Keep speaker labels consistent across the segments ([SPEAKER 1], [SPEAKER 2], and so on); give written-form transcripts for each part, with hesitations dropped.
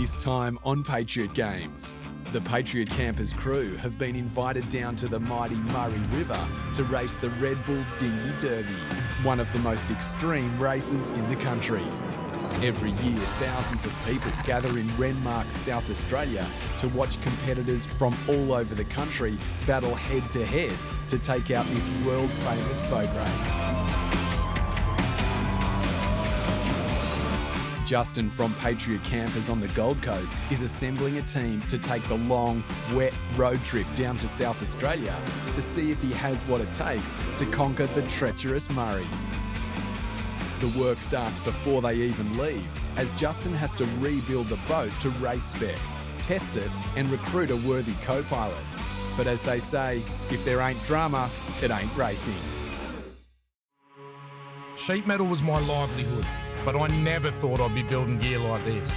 [SPEAKER 1] This time on Patriot Games. The Patriot Campers crew have been invited down to the mighty Murray River to race the Red Bull Dinghy Derby, one of the most extreme races in the country. Every year, thousands of people gather in Renmark, South Australia to watch competitors from all over the country battle head-to-head to take out this world-famous boat race. Justin from Patriot Campers on the Gold Coast is assembling a team to take the long, wet road trip down to South Australia to see if he has what it takes to conquer the treacherous Murray. The work starts before they even leave, as Justin has to rebuild the boat to race spec, test it and recruit a worthy co-pilot. But as they say, if there ain't drama, it ain't racing.
[SPEAKER 2] Sheet metal was my livelihood, but I never thought I'd be building gear like this.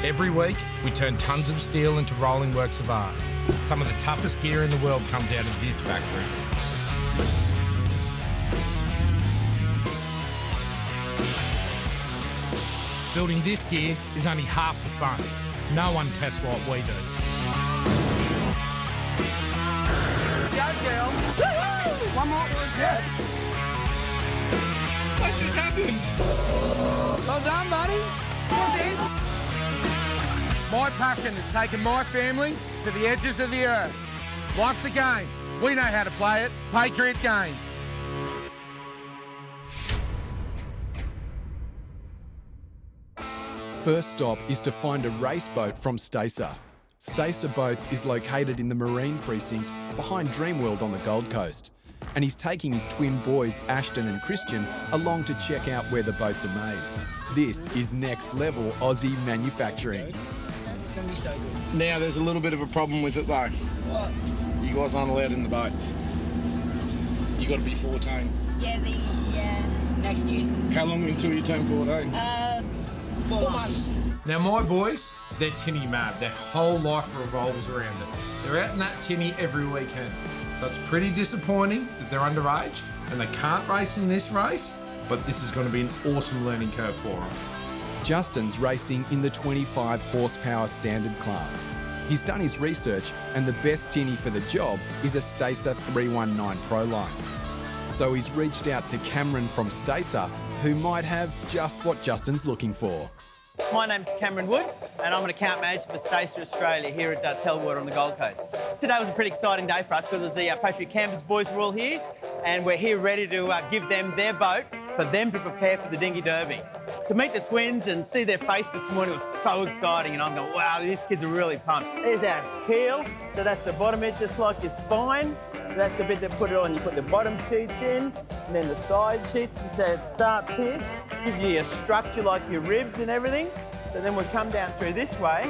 [SPEAKER 2] Every week, we turn tons of steel into rolling works of art. Some of the toughest gear in the world comes out of this factory. Building this gear is only half the fun. No one tests like we do.
[SPEAKER 3] Go, girl. Woo-hoo! One more. Yes. What just happened? Well done, buddy.
[SPEAKER 2] My passion has taken my family to the edges of the earth. Life's a game. We know how to play it. Patriot Games.
[SPEAKER 1] First stop is to find a race boat from Stacer. Stacer Boats is located in the Marine Precinct behind Dreamworld on the Gold Coast. And he's taking his twin boys, Ashton and Christian, along to check out where the boats are made. This is next level Aussie manufacturing.
[SPEAKER 3] It's going to be so good.
[SPEAKER 2] Now, there's a little bit of a problem with it though.
[SPEAKER 3] What?
[SPEAKER 2] You guys aren't allowed in the boats. You got to be 14.
[SPEAKER 3] Yeah, next year.
[SPEAKER 2] How long until you turn 14?
[SPEAKER 3] 4 months.
[SPEAKER 2] Now, my boys, they're tinny mad. Their whole life revolves around it. They're out in that tinny every weekend. So it's pretty disappointing that they're underage and they can't race in this race, but this is going to be an awesome learning curve for them.
[SPEAKER 1] Justin's racing in the 25 horsepower standard class. He's done his research and the best tinny for the job is a Stacer 319 Proline. So he's reached out to Cameron from Stacer, who might have just what Justin's looking for.
[SPEAKER 4] My name's Cameron Wood, and I'm an account manager for Stacer Australia here at Telwater on the Gold Coast. Today was a pretty exciting day for us because the Patriot Campers boys were all here, and we're here ready to give them their boat for them to prepare for the Dinghy Derby. To meet the twins and see their face this morning was so exciting, and I'm going, wow, these kids are really pumped. There's our keel, so that's the bottom edge, just like your spine. So that's the bit that put it on. You put the bottom sheets in, and then the side sheets. So it starts here, gives you a structure like your ribs and everything. So then we'll come down through this way.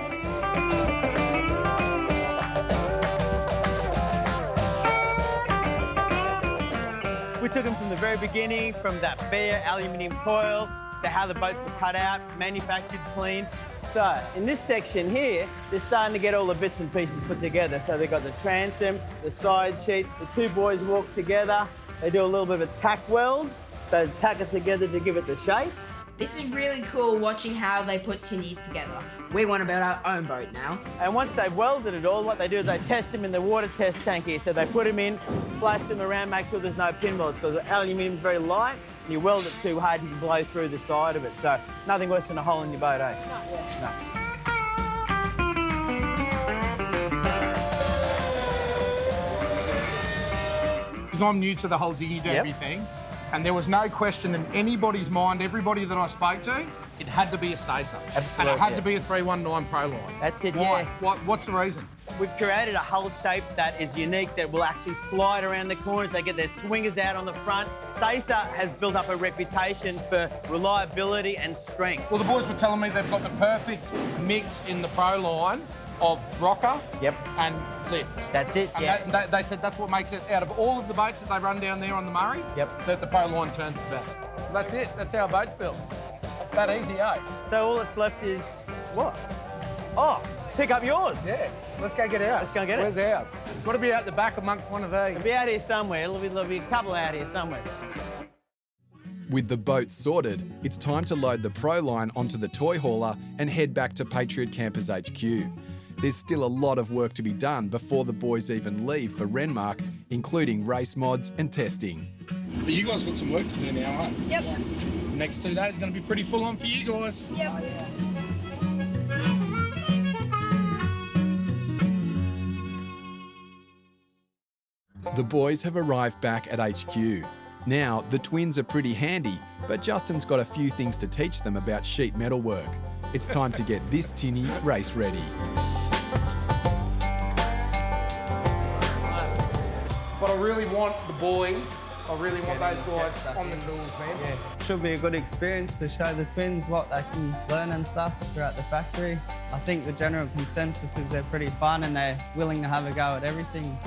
[SPEAKER 4] We took them from the very beginning, from that bare aluminium coil to how the boats were cut out, manufactured, cleaned. So in this section here, they're starting to get all the bits and pieces put together. So they've got the transom, the side sheets, the two boys walk together. They do a little bit of a tack weld. So they tack it together to give it the shape.
[SPEAKER 5] This is really cool watching how they put tinnies together. We want to build our own boat now.
[SPEAKER 4] And once they've welded it all, what they do is they test them in the water test tank here. So they put them in, flash them around, make sure there's no pinballs because the aluminium is very light. And you weld it too hard, you can blow through the side of it. So nothing worse than a hole in your boat, eh? No.
[SPEAKER 2] Because I'm new to the whole Dinghy Derby thing, and there was no question in anybody's mind, everybody that I spoke to, it had to be a Stacer.
[SPEAKER 4] Absolutely,
[SPEAKER 2] and it had to be a 319 Proline.
[SPEAKER 4] That's it,
[SPEAKER 2] Why?
[SPEAKER 4] yeah.
[SPEAKER 2] What's the reason?
[SPEAKER 4] We've created a hull shape that is unique, that will actually slide around the corners. They get their swingers out on the front. Stacer has built up a reputation for reliability and strength.
[SPEAKER 2] Well, the boys were telling me they've got the perfect mix in the Proline of rocker and lift.
[SPEAKER 4] That's it,
[SPEAKER 2] and they said that's what makes it, out of all of the boats that they run down there on the Murray, that the Proline turns the best. That's it. That's how a boat's built. It's that easy, eh?
[SPEAKER 4] So all that's left is what? Oh, pick up yours.
[SPEAKER 2] Yeah. Let's go get ours.
[SPEAKER 4] Let's go get it.
[SPEAKER 2] Where's ours? It's got to be out the back amongst one of these.
[SPEAKER 4] It'll be out here somewhere. There'll be a couple out here somewhere.
[SPEAKER 1] With the boat sorted, it's time to load the Pro line onto the toy hauler and head back to Patriot Campers HQ. There's still a lot of work to be done before the boys even leave for Renmark, including race mods and testing.
[SPEAKER 6] But you guys got some work to do now, huh?
[SPEAKER 3] Yep. Yes.
[SPEAKER 6] The next 2 days are going to be pretty full on for you guys.
[SPEAKER 3] Yep.
[SPEAKER 1] The boys have arrived back at HQ. Now, the twins are pretty handy, but Justin's got a few things to teach them about sheet metal work. It's time to get this tinny race ready.
[SPEAKER 6] But I really want the boys, I really want those guys on the tools, man.
[SPEAKER 7] Yeah. Should be a good experience to show the twins what they can learn and stuff throughout the factory. I think the general consensus is they're pretty fun and they're willing to have a go at everything.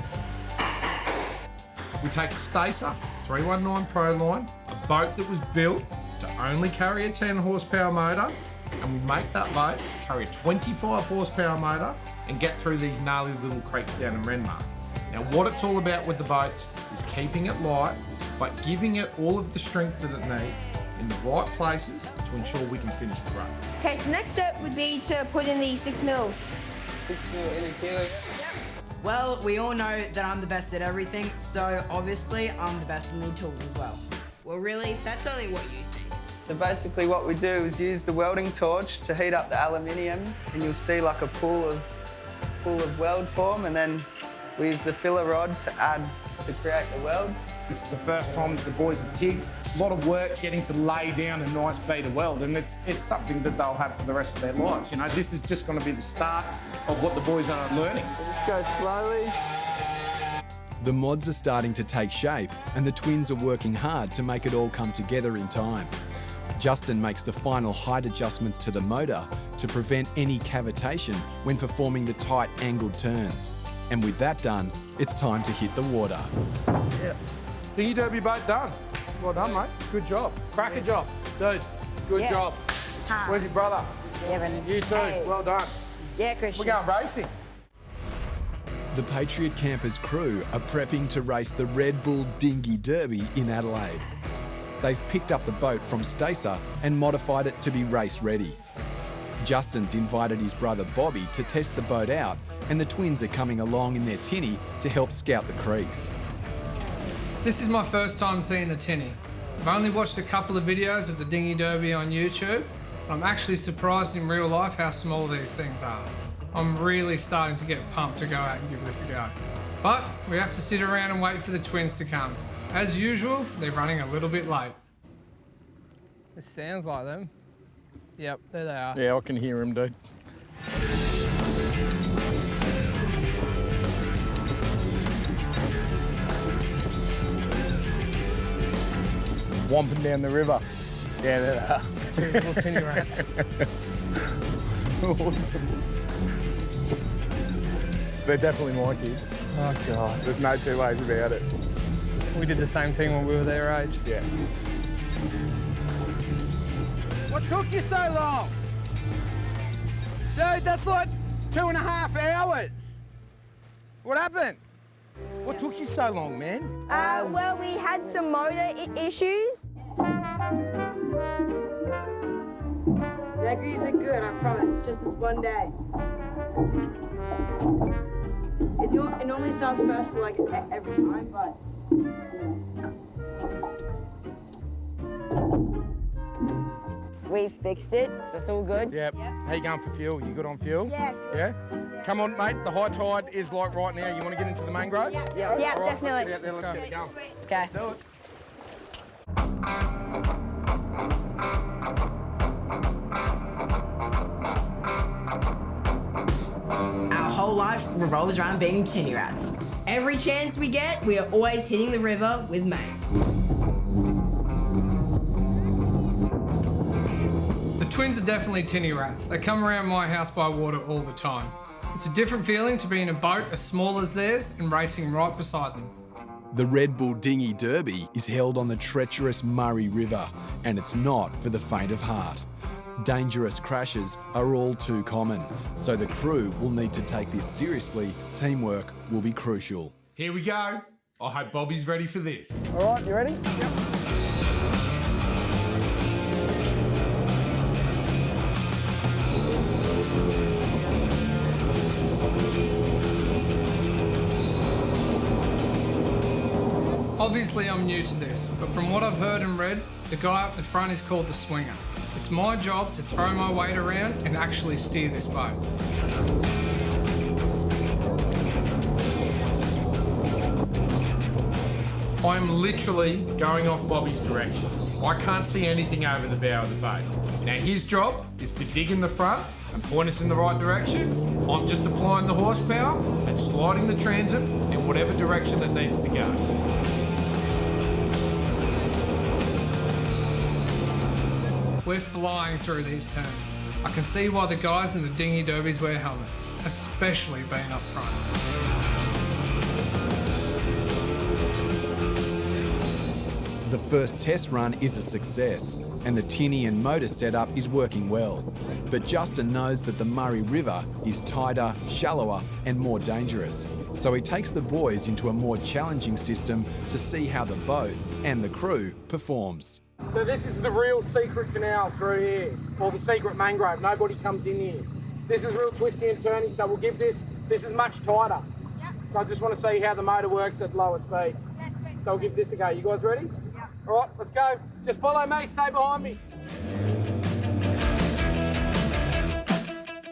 [SPEAKER 2] We take a Stacer 319 Pro line, a boat that was built to only carry a 10 horsepower motor, and we make that boat carry a 25 horsepower motor and get through these gnarly little creeks down in Renmark. Now what it's all about with the boats is keeping it light, but giving it all of the strength that it needs in the right places to ensure we can finish the race.
[SPEAKER 8] Okay, so the next step would be to put in the 6mm.
[SPEAKER 7] 6 in a kilo.
[SPEAKER 5] Well, we all know that I'm the best at everything, so obviously I'm the best in the tools as well.
[SPEAKER 8] Well, really, that's only what you think.
[SPEAKER 7] So basically what we do is use the welding torch to heat up the aluminium, and you'll see like a pool of weld form, and then we use the filler rod to create the weld.
[SPEAKER 6] This is the first time that the boys have tigged. A lot of work getting to lay down a nice bead of weld, and it's something that they'll have for the rest of their lives. You know, this is just going to be the start of what the boys are learning.
[SPEAKER 7] Just go slowly.
[SPEAKER 1] The mods are starting to take shape, and the twins are working hard to make it all come together in time. Justin makes the final height adjustments to the motor to prevent any cavitation when performing the tight angled turns. And with that done, it's time to hit the water.
[SPEAKER 6] Yep. Dinghy Derby boat done. Well done, mate. Good job. Cracker job. Dude, good
[SPEAKER 8] Yes.
[SPEAKER 6] job. Where's your brother?
[SPEAKER 8] Yeah,
[SPEAKER 6] You too.
[SPEAKER 8] Hey.
[SPEAKER 6] Well done.
[SPEAKER 8] Yeah, Christian.
[SPEAKER 6] We're going racing.
[SPEAKER 1] The Patriot Campers crew are prepping to race the Red Bull Dinghy Derby in Adelaide. They've picked up the boat from Stacer and modified it to be race ready. Justin's invited his brother Bobby to test the boat out, and the twins are coming along in their tinny to help scout the creeks.
[SPEAKER 9] This is my first time seeing the tinny. I've only watched a couple of videos of the Dinghy Derby on YouTube. I'm actually surprised in real life how small these things are. I'm really starting to get pumped to go out and give this a go. But we have to sit around and wait for the twins to come. As usual, they're running a little bit late. This sounds like them. Yep, there they are.
[SPEAKER 6] Yeah, I can hear him, dude. Womping down the river. Yeah, there they are.
[SPEAKER 9] Two little tinny rats.
[SPEAKER 6] They're definitely my kids. Oh, God. There's no two ways about it.
[SPEAKER 9] We did the same thing when we were their age.
[SPEAKER 6] Yeah.
[SPEAKER 3] What took you so long? Dude, that's like 2.5 hours. What happened? What took you so long, man?
[SPEAKER 8] Well, we had some motor issues.
[SPEAKER 10] Vagaries are good, I promise. Just this one day. It normally starts first for like every time, but...
[SPEAKER 8] We fixed it, so it's all good.
[SPEAKER 6] Yep. How you going for fuel? You good on fuel?
[SPEAKER 8] Yeah.
[SPEAKER 6] Yeah? Come on, mate. The high tide is like right now. You want to get into the mangroves?
[SPEAKER 8] Yeah,
[SPEAKER 6] All right,
[SPEAKER 8] definitely.
[SPEAKER 6] Let's get out there. Let's get it going.
[SPEAKER 8] Okay.
[SPEAKER 6] Do it.
[SPEAKER 5] Our whole life revolves around being tinny rats. Every chance we get, we are always hitting the river with mates.
[SPEAKER 9] The twins are definitely tinny rats. They come around my house by water all the time. It's a different feeling to be in a boat as small as theirs and racing right beside them.
[SPEAKER 1] The Red Bull Dinghy Derby is held on the treacherous Murray River, and it's not for the faint of heart. Dangerous crashes are all too common, so the crew will need to take this seriously. Teamwork will be crucial.
[SPEAKER 2] Here we go. I hope Bobby's ready for this.
[SPEAKER 6] All right, you ready? Yep.
[SPEAKER 9] Obviously I'm new to this, but from what I've heard and read, the guy up the front is called the swinger. It's my job to throw my weight around and actually steer this boat.
[SPEAKER 2] I'm literally going off Bobby's directions. I can't see anything over the bow of the boat. Now his job is to dig in the front and point us in the right direction. I'm just applying the horsepower and sliding the transit in whatever direction it needs to go.
[SPEAKER 9] We're flying through these turns. I can see why the guys in the dinghy derbies wear helmets, especially being up front.
[SPEAKER 1] The first test run is a success, and the tinny and motor setup is working well. But Justin knows that the Murray River is tighter, shallower, and more dangerous. So he takes the boys into a more challenging system to see how the boat and the crew performs.
[SPEAKER 6] So this is the real secret canal through here, or the secret mangrove. Nobody comes in here. This is real twisty and turny, so we'll give this is much tighter. Yep. So I just want to see how the motor works at lower speed. So I'll give this a go. You guys ready? Yeah. All right, let's go. Just follow me, stay behind me.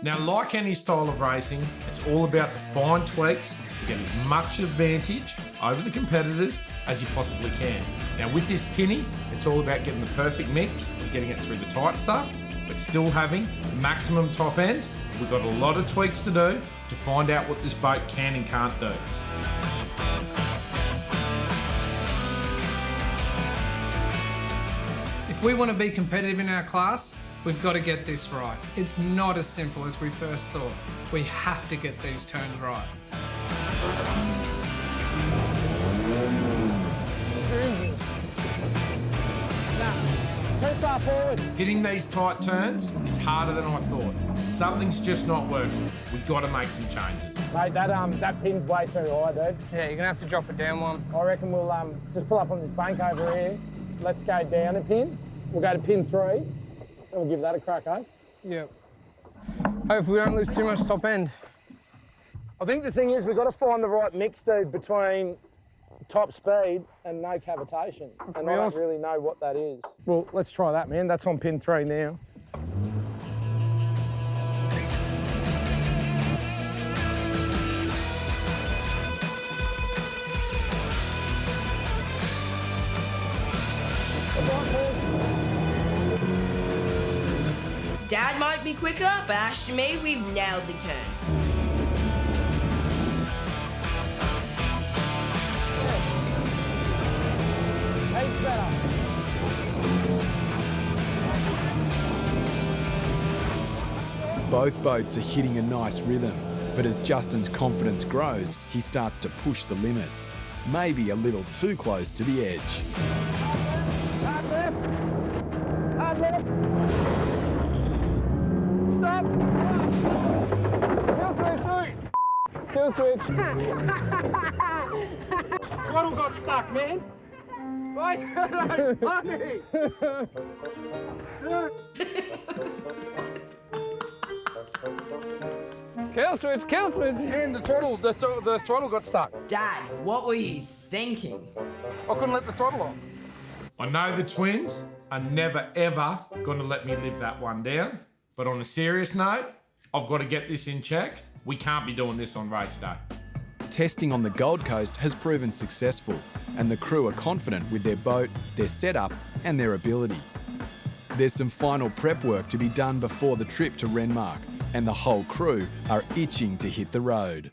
[SPEAKER 2] Now, like any style of racing, it's all about the fine tweaks to get as much advantage over the competitors as you possibly can. Now with this tinny, it's all about getting the perfect mix, getting it through the tight stuff, but still having the maximum top end. We've got a lot of tweaks to do to find out what this boat can and can't do.
[SPEAKER 9] If we want to be competitive in our class, we've got to get this right. It's not as simple as we first thought. We have to get these turns right.
[SPEAKER 6] Too far forward.
[SPEAKER 2] Hitting these tight turns is harder than I thought. Something's just not working. We've got to make some changes.
[SPEAKER 6] Mate, that pin's way too high, dude.
[SPEAKER 9] Yeah, you're gonna have to drop it down one.
[SPEAKER 6] I reckon we'll just pull up on this bank over here. Let's go down a pin. We'll go to pin 3, and we'll give that a crack, eh?
[SPEAKER 9] Yep. Hopefully we don't lose too much top end.
[SPEAKER 6] I think the thing is we've got to find the right mix, dude, between top speed and no cavitation. And I don't really know what that is. Well, let's try that, man. That's on pin 3 now.
[SPEAKER 5] Dad might be quicker, but Ash to me, we've nailed the turns.
[SPEAKER 6] Heaps better.
[SPEAKER 1] Both boats are hitting a nice rhythm, but as Justin's confidence grows, he starts to push the limits, maybe a little too close to the edge.
[SPEAKER 6] Hard left. Hard left. Stop. Kill switch, Throttle got stuck, man. Right? No, funny. Kill switch, kill switch. Man, the throttle got stuck.
[SPEAKER 5] Dad, what were you thinking?
[SPEAKER 6] I couldn't let the throttle off.
[SPEAKER 2] I know the twins are never ever going to let me live that one down, but on a serious note, I've got to get this in check. We can't be doing this on race day.
[SPEAKER 1] Testing on the Gold Coast has proven successful, and the crew are confident with their boat, their setup, and their ability. There's some final prep work to be done before the trip to Renmark, and the whole crew are itching to hit the road.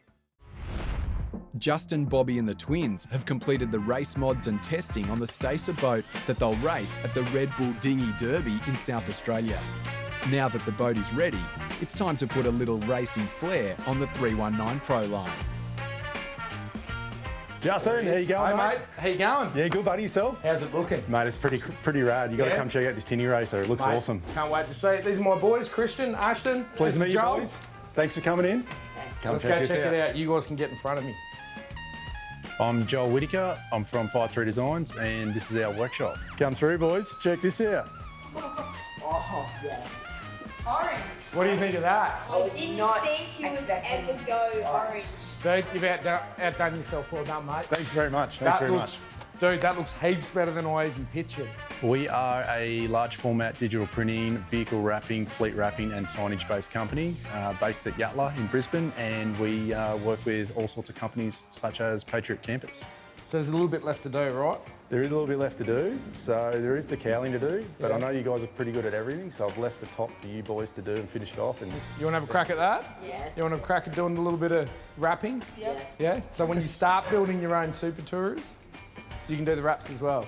[SPEAKER 1] Justin, Bobby and the twins have completed the race mods and testing on the Stacer boat that they'll race at the Red Bull Dinghy Derby in South Australia. Now that the boat is ready, it's time to put a little racing flair on the 319 Pro line.
[SPEAKER 11] Justin, how you going,
[SPEAKER 6] mate? How you going?
[SPEAKER 11] Yeah, good, buddy. Yourself?
[SPEAKER 6] How's it looking?
[SPEAKER 11] Mate, it's pretty rad. You got to come check out this tinny racer. It looks awesome.
[SPEAKER 6] Can't wait to see it. These are my boys, Christian, Ashton.
[SPEAKER 11] Pleased to meet you, boys. Thanks for coming in.
[SPEAKER 6] Let's go check it out. You guys can get in front of me.
[SPEAKER 11] I'm Joel Whittaker. I'm from 5-3 Designs, and this is our workshop. Come through, boys. Check this out.
[SPEAKER 5] Oh, yes. Orange.
[SPEAKER 6] What do you think of that?
[SPEAKER 5] I didn't think you would ever go orange.
[SPEAKER 6] Dude, you've outdone yourself. Well done, mate.
[SPEAKER 11] Thanks very much. Thanks very much.
[SPEAKER 6] Dude, that looks heaps better than I even pictured.
[SPEAKER 11] We are a large format digital printing, vehicle wrapping, fleet wrapping and signage based company based at Yatala in Brisbane, and we work with all sorts of companies such as Patriot Campers.
[SPEAKER 6] So there's a little bit left to do, right?
[SPEAKER 11] There is a little bit left to do, so there is the cowling to do, but I know you guys are pretty good at everything, so I've left the top for you boys to do and finish it off. And
[SPEAKER 6] you want to have a crack at that?
[SPEAKER 5] Yes.
[SPEAKER 6] You want to have a crack at doing a little bit of wrapping?
[SPEAKER 5] Yes.
[SPEAKER 6] Yeah? So when you start building your own super tourers, you can do the wraps as well.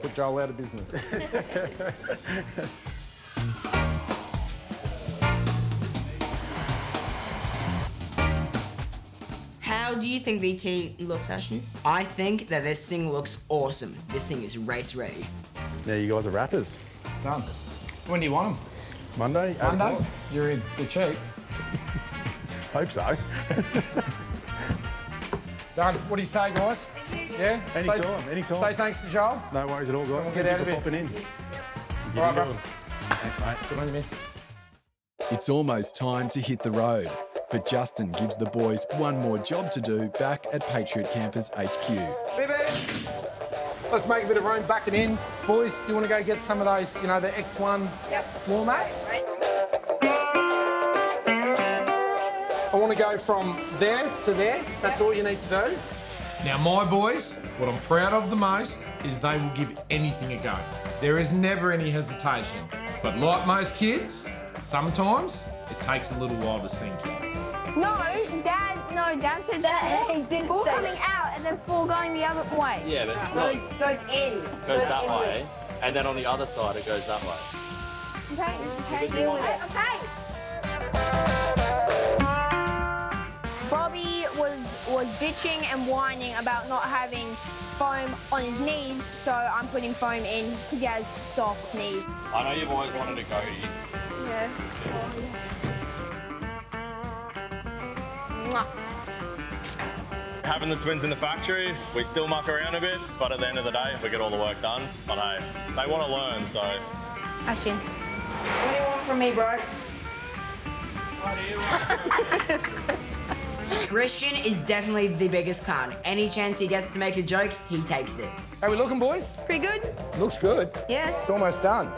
[SPEAKER 6] Put Joel out of business.
[SPEAKER 5] How do you think the team looks, Ashton? I think that this thing looks awesome. This thing is race ready.
[SPEAKER 11] Yeah, you guys are wrappers.
[SPEAKER 6] Done. When do you want them?
[SPEAKER 11] Monday? 8
[SPEAKER 6] Monday?
[SPEAKER 11] o'clock.
[SPEAKER 6] You're in. They're cheap.
[SPEAKER 11] Hope so.
[SPEAKER 6] Done. What do you say, guys? Yeah?
[SPEAKER 11] Anytime.
[SPEAKER 6] Say thanks to Joel.
[SPEAKER 11] No worries at all, guys.
[SPEAKER 6] We'll get out of
[SPEAKER 11] here.
[SPEAKER 6] here.
[SPEAKER 11] Popping in.
[SPEAKER 6] All right, bro.
[SPEAKER 11] Thanks, mate.
[SPEAKER 6] Good on you, man.
[SPEAKER 1] It's almost time to hit the road, but Justin gives the boys one more job to do back at Patriot Campers HQ.
[SPEAKER 6] Baby. Let's make a bit of room, back it in. Boys, do you want to go get some of those, you know, the X1 floor mats? I want to go from there to there. That's all you need to do.
[SPEAKER 2] Now, my boys, what I'm proud of the most is they will give anything a go. There is never any hesitation. But like most kids, sometimes it takes a little while to sink in.
[SPEAKER 10] Dad said that he did full coming out and then full going the other way.
[SPEAKER 12] Yeah, but
[SPEAKER 10] Goes in.
[SPEAKER 12] goes that way, and then on the other side it goes that way.
[SPEAKER 10] Okay, deal with it. Okay. Bobby was bitching and whining about not having foam on his knees, so I'm putting foam in because he has soft knees.
[SPEAKER 12] I know you've always wanted to go here.
[SPEAKER 10] Yeah. Mwah.
[SPEAKER 12] Having the twins in the factory, we still muck around a bit, but at the end of the day, we get all the work done. But hey, they want to learn, so.
[SPEAKER 10] Ashton.
[SPEAKER 5] What do you want from me, bro? Christian is definitely the biggest con. Any chance he gets to make a joke, he takes it.
[SPEAKER 6] How we looking, boys?
[SPEAKER 10] Pretty good.
[SPEAKER 6] Looks good.
[SPEAKER 10] Yeah.
[SPEAKER 6] It's almost done.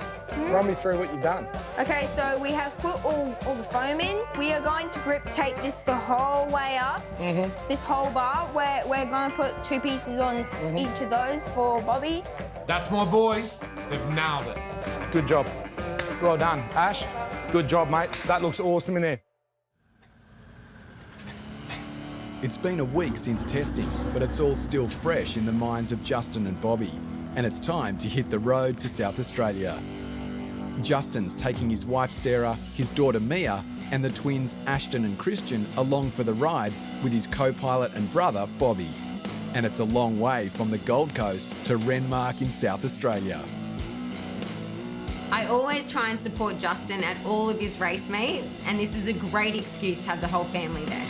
[SPEAKER 6] Run me through what you've done.
[SPEAKER 10] Okay, so we have put all the foam in. We are going to grip tape this the whole way up. This whole bar. We're going to put 2 pieces on each of those for Bobby.
[SPEAKER 2] That's my boys. They've nailed it.
[SPEAKER 6] Good job. Well done. Ash, good job, mate. That looks awesome in there.
[SPEAKER 1] It's been a week since testing, but it's all still fresh in the minds of Justin and Bobby, and it's time to hit the road to South Australia. Justin's taking his wife Sarah, his daughter Mia, and the twins Ashton and Christian along for the ride with his co-pilot and brother Bobby. And it's a long way from the Gold Coast to Renmark in South Australia.
[SPEAKER 13] I always try and support Justin at all of his race meets, and this is a great excuse to have the whole family there.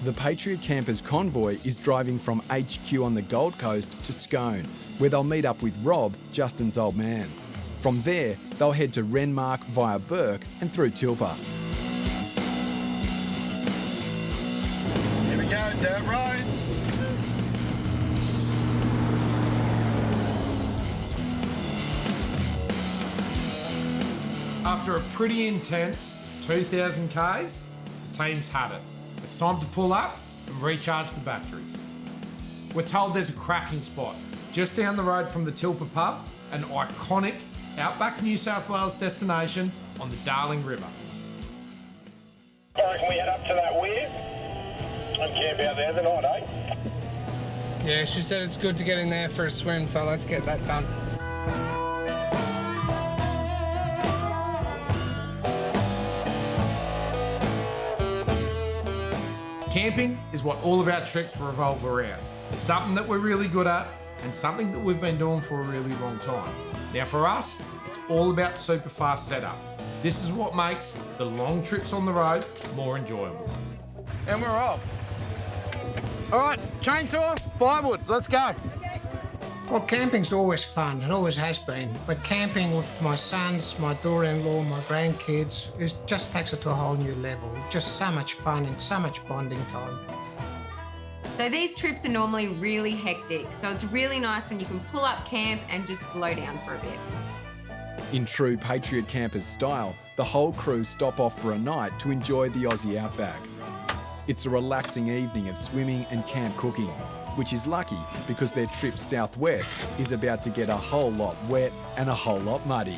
[SPEAKER 1] The Patriot Campers convoy is driving from HQ on the Gold Coast to Scone, where they'll meet up with Rob, Justin's old man. From there, they'll head to Renmark via Burke and through Tilpa.
[SPEAKER 11] Here we go, dirt roads.
[SPEAKER 2] After a pretty intense 2,000 Ks, the team's had it. It's time to pull up and recharge the batteries. We're told there's a cracking spot just down the road from the Tilpa pub, an iconic outback New South Wales destination on the Darling River.
[SPEAKER 14] I reckon we head up to that weir and camp out there the night, eh?
[SPEAKER 9] Yeah, she said it's good to get in there for a swim, so let's get that done.
[SPEAKER 2] Camping is what all of our trips revolve around. It's something that we're really good at and something that we've been doing for a really long time. Now for us, it's all about the super fast setup. This is what makes the long trips on the road more enjoyable.
[SPEAKER 6] And we're off. All right, chainsaw, firewood, let's go.
[SPEAKER 15] Well, camping's always fun, it always has been. But camping with my sons, my daughter-in-law, my grandkids, it just takes it to a whole new level. Just so much fun and so much bonding time.
[SPEAKER 13] So these trips are normally really hectic, so it's really nice when you can pull up camp and just slow down for a bit.
[SPEAKER 1] In true Patriot campers style, the whole crew stop off for a night to enjoy the Aussie outback. It's a relaxing evening of swimming and camp cooking, which is lucky because their trip southwest is about to get a whole lot wet and a whole lot muddy.